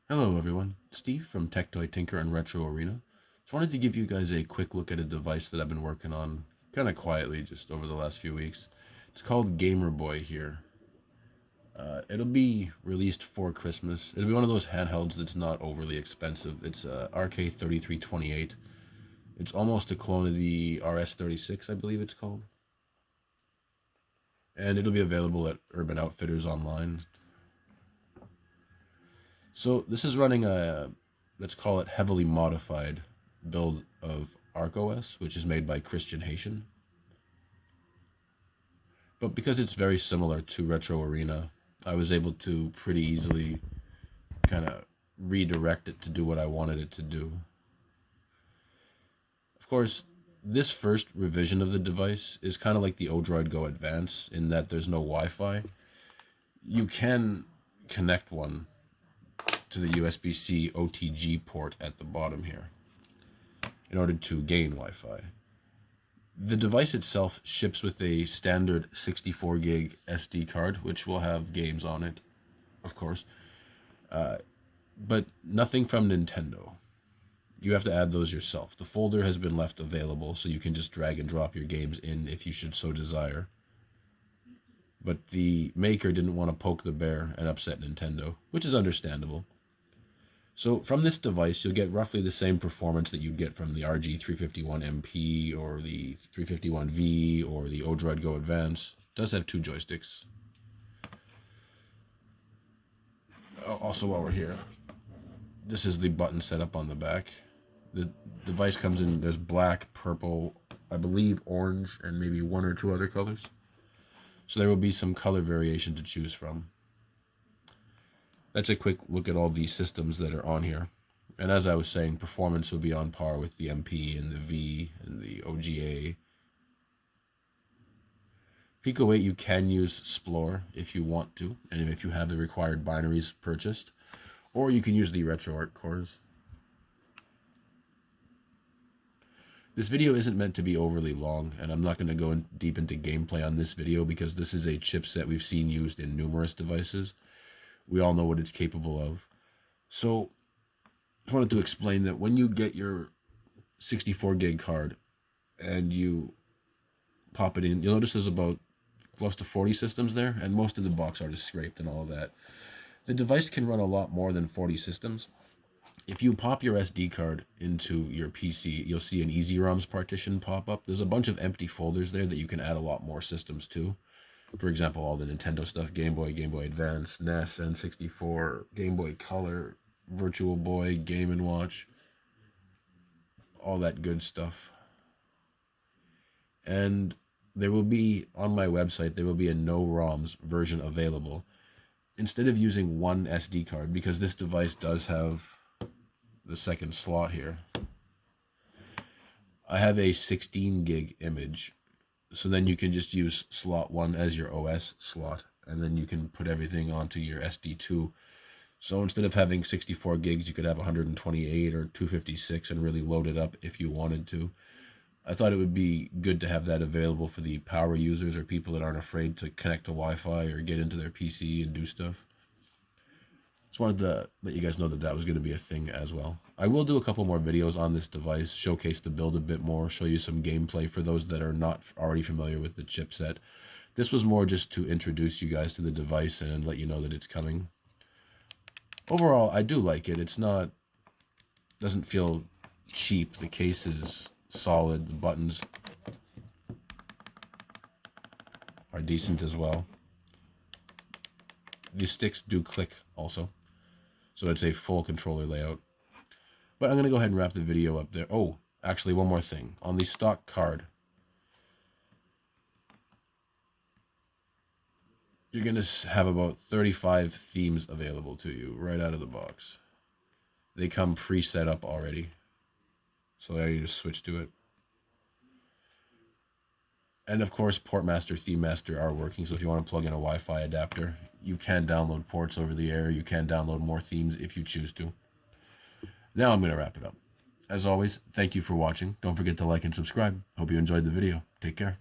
Hello everyone, Steve from Tech Toy Tinker and Retro Arena. Just wanted to give you guys a quick look at a device that I've been working on kind of quietly just over the last few weeks. It's called Gamer Boy here. It'll be released for Christmas. It'll be one of those handhelds that's not overly expensive. It's a RK3328. It's almost a clone of the RS36, I believe it's called. And it'll be available at Urban Outfitters online. So this is running a, let's call it heavily modified build of ArkOS, which is made by ChristianHatian. But because it's very similar to Retro Arena, I was able to pretty easily kind of redirect it to do what I wanted it to do. Of course, this first revision of the device is kind of like the Odroid Go Advance in that there's no Wi-Fi. You can connect one to the USB-C OTG port at the bottom here in order to gain Wi-Fi. The device itself ships with a standard 64 gig SD card, which will have games on it, of course, but nothing from Nintendo. You have to add those yourself. The folder has been left available, so you can just drag and drop your games in if you should so desire. But the maker didn't want to poke the bear and upset Nintendo, which is understandable. So from this device, you'll get roughly the same performance that you'd get from the RG351MP or the 351V or the Odroid Go Advance. It does have two joysticks. Also, while we're here, this is the button setup on the back. The device comes in, there's black, purple, I believe orange, and maybe one or two other colors. So there will be some color variation to choose from. That's a quick look at all the systems that are on here. And as I was saying, performance will be on par with the MP and the V and the OGA. Pico 8, you can use Splore if you want to, and if you have the required binaries purchased. Or you can use the RetroArch cores. This video isn't meant to be overly long, and I'm not going to go deep into gameplay on this video because this is a chipset we've seen used in numerous devices. We all know what it's capable of. So I just wanted to explain that when you get your 64 gig card and you pop it in, you'll notice there's about close to 40 systems there, and most of the box art is scraped and all of that. The device can run a lot more than 40 systems. If you pop your SD card into your PC, you'll see an EasyROMs partition pop up. There's a bunch of empty folders there that you can add a lot more systems to. For example, all the Nintendo stuff, Game Boy, Game Boy Advance, NES, N64, Game Boy Color, Virtual Boy, Game & Watch, all that good stuff. And there will be, on my website, there will be a no ROMs version available. Instead of using one SD card, because this device does have the second slot here, I have a 16 gig image. So then you can just use slot 1 as your OS slot, and then you can put everything onto your SD2. So instead of having 64 gigs, you could have 128 or 256 and really load it up if you wanted to. I thought it would be good to have that available for the power users or people that aren't afraid to connect to Wi-Fi or get into their PC and do stuff. Just wanted to let you guys know that that was going to be a thing as well. I will do a couple more videos on this device, showcase the build a bit more, show you some gameplay for those that are not already familiar with the chipset. This was more just to introduce you guys to the device and let you know that it's coming. Overall, I do like it. It's not, doesn't feel cheap. The case is solid. The buttons are decent as well. The sticks do click also. So it's a full controller layout. But I'm going to go ahead and wrap the video up there. Oh, actually, one more thing. On the stock card, you're going to have about 35 themes available to you right out of the box. They come pre-set up already. So there you just switch to it. And of course, Portmaster, ThemeMaster are working. So if you want to plug in a Wi-Fi adapter, you can download ports over the air. You can download more themes if you choose to. Now I'm going to wrap it up. As always, thank you for watching. Don't forget to like and subscribe. Hope you enjoyed the video. Take care.